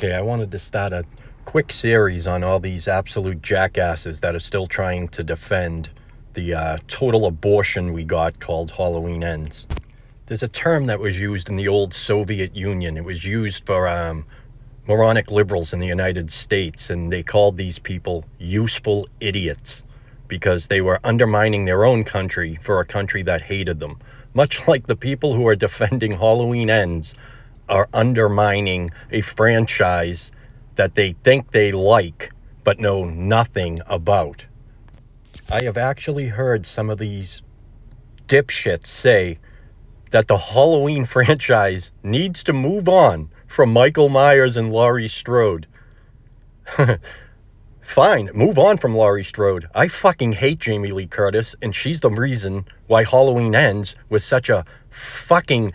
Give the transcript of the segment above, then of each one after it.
Okay, I wanted to start a quick series on all these absolute jackasses that are still trying to defend the total abortion we got called Halloween Ends. There's a term that was used in the old Soviet Union. It was used for moronic liberals in the United States, and they called these people useful idiots because they were undermining their own country for a country that hated them. Much like the people who are defending Halloween Ends are undermining a franchise that they think they like but know nothing about. I have actually heard some of these dipshits say that the Halloween franchise needs to move on from Michael Myers and Laurie Strode. Fine, move on from Laurie Strode. I fucking hate Jamie Lee Curtis, and she's the reason why Halloween Ends was such a fucking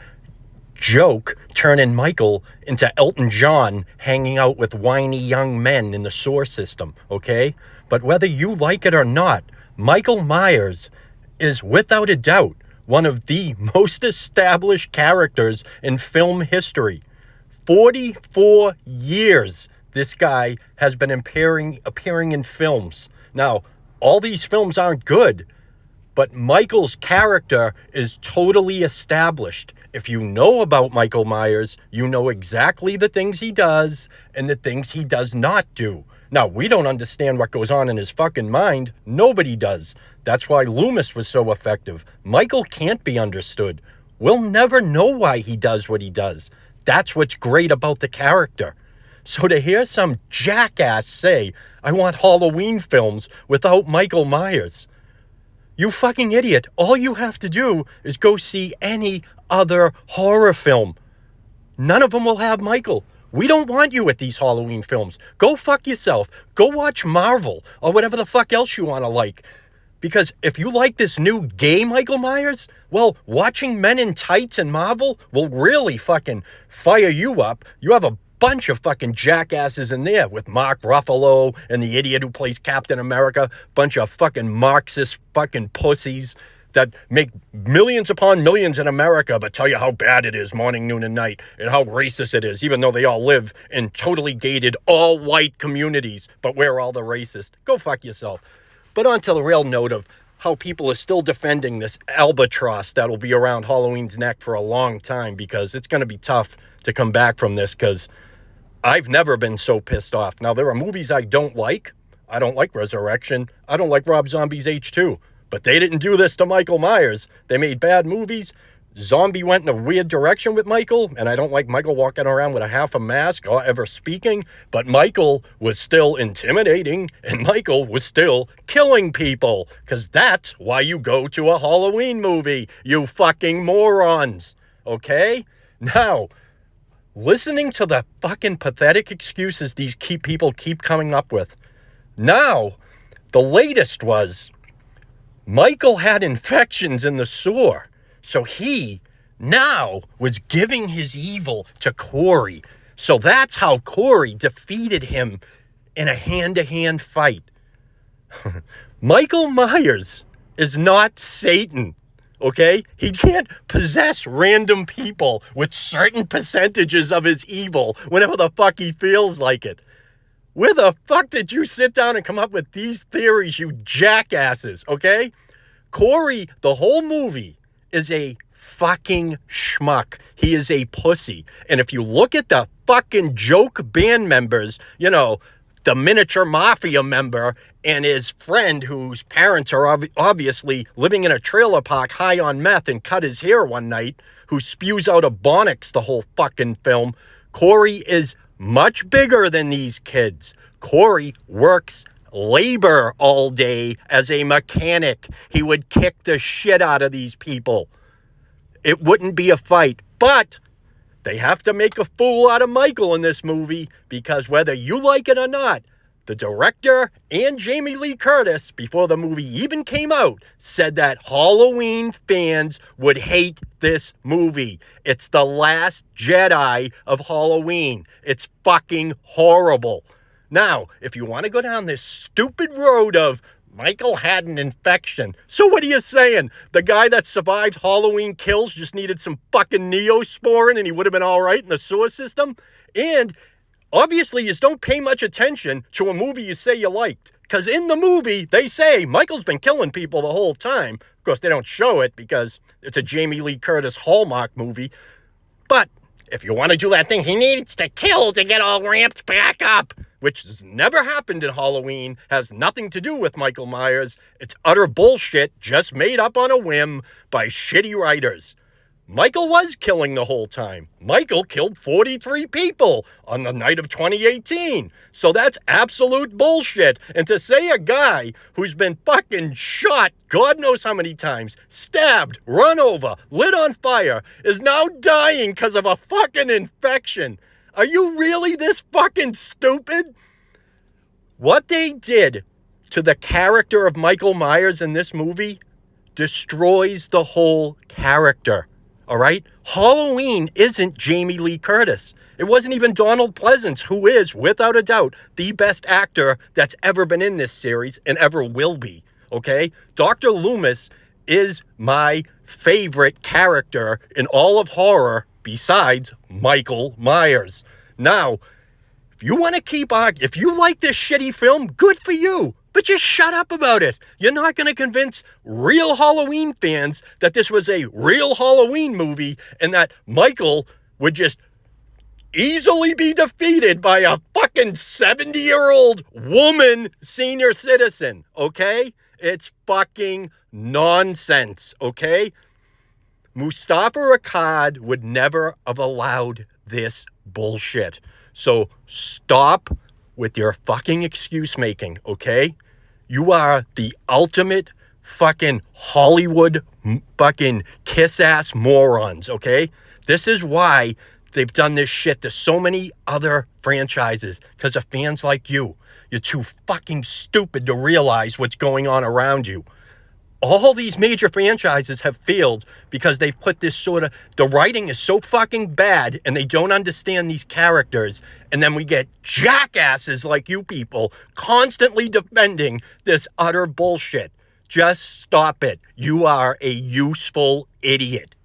joke, turning Michael into Elton John hanging out with whiny young men in the sewer system, okay? But whether you like it or not, Michael Myers is without a doubt one of the most established characters in film history. 44 years this guy has been appearing in films. Now, all these films aren't good, but Michael's character is totally established. If you know about Michael Myers, you know exactly the things he does and the things he does not do. Now, we don't understand what goes on in his fucking mind. Nobody does. That's why Loomis was so effective. Michael can't be understood. We'll never know why he does what he does. That's what's great about the character. So to hear some jackass say, I want Halloween films without Michael Myers, you fucking idiot. All you have to do is go see any other horror film. None of them will have Michael. We don't want you at these Halloween films. Go fuck yourself. Go watch Marvel or whatever the fuck else you want to like. Because if you like this new gay Michael Myers, well, watching Men in Tights and Marvel will really fucking fire you up. You have a bunch of fucking jackasses in there with Mark Ruffalo and the idiot who plays Captain America. Bunch of fucking Marxist fucking pussies that make millions upon millions in America but tell you how bad it is morning, noon, and night and how racist it is, even though they all live in totally gated, all-white communities. But we're all the racist. Go fuck yourself. But on to the real note of how people are still defending this albatross that'll be around Halloween's neck for a long time, because it's going to be tough to come back from this, because I've never been so pissed off. Now, there are movies I don't like. I don't like Resurrection. I don't like Rob Zombie's H2. But they didn't do this to Michael Myers. They made bad movies. Zombie went in a weird direction with Michael, and I don't like Michael walking around with a half a mask or ever speaking, but Michael was still intimidating, and Michael was still killing people, because that's why you go to a Halloween movie, you fucking morons, okay? Now, listening to the fucking pathetic excuses these people keep coming up with. Now, the latest was Michael had infections in the sewer, so he now was giving his evil to Corey. So that's how Corey defeated him in a hand-to-hand fight. Michael Myers is not Satan. Okay? He can't possess random people with certain percentages of his evil whenever the fuck he feels like it. Where the fuck did you sit down and come up with these theories, you jackasses, okay? Corey, the whole movie, is a fucking schmuck. He is a pussy. And if you look at the fucking joke band members, you know, the miniature mafia member and his friend whose parents are obviously living in a trailer park high on meth and cut his hair one night, who spews out Ebonics the whole fucking film, Corey is much bigger than these kids. Corey works labor all day as a mechanic. He would kick the shit out of these people. It wouldn't be a fight, but they have to make a fool out of Michael in this movie, because whether you like it or not, the director and Jamie Lee Curtis, before the movie even came out, said that Halloween fans would hate this movie. It's the last Jedi of Halloween. It's fucking horrible. Now, if you want to go down this stupid road of Michael had an infection. So what are you saying? The guy that survived Halloween Kills just needed some fucking Neosporin and he would have been all right in the sewer system? And Obviously, you don't pay much attention to a movie you say you liked. Because in the movie, they say Michael's been killing people the whole time. Of course, they don't show it because it's a Jamie Lee Curtis Hallmark movie. But if you want to do that thing, he needs to kill to get all ramped back up, which has never happened in Halloween, has nothing to do with Michael Myers. It's utter bullshit, just made up on a whim by shitty writers. Michael was killing the whole time. Michael killed 43 people on the night of 2018. So that's absolute bullshit. And to say a guy who's been fucking shot God knows how many times, stabbed, run over, lit on fire, is now dying because of a fucking infection. Are you really this fucking stupid? What they did to the character of Michael Myers in this movie destroys the whole character. All right? Halloween isn't Jamie Lee Curtis. It wasn't even Donald Pleasance, who is, without a doubt, the best actor that's ever been in this series and ever will be. Okay? Dr. Loomis is my favorite character in all of horror besides Michael Myers. Now, if you want to keep arguing, if you like this shitty film, good for you. But just shut up about it. You're not going to convince real Halloween fans that this was a real Halloween movie and that Michael would just easily be defeated by a fucking 70-year-old woman senior citizen, okay? It's fucking nonsense, okay? Mustafa Akkad would never have allowed this bullshit. So stop with your fucking excuse making, okay? You are the ultimate fucking Hollywood fucking kiss-ass morons, okay? This is why they've done this shit to so many other franchises, because of fans like you. You're too fucking stupid to realize what's going on around you. All these major franchises have failed because they've put this sort of, the writing is so fucking bad and they don't understand these characters. And then we get jackasses like you people constantly defending this utter bullshit. Just stop it. You are a useful idiot.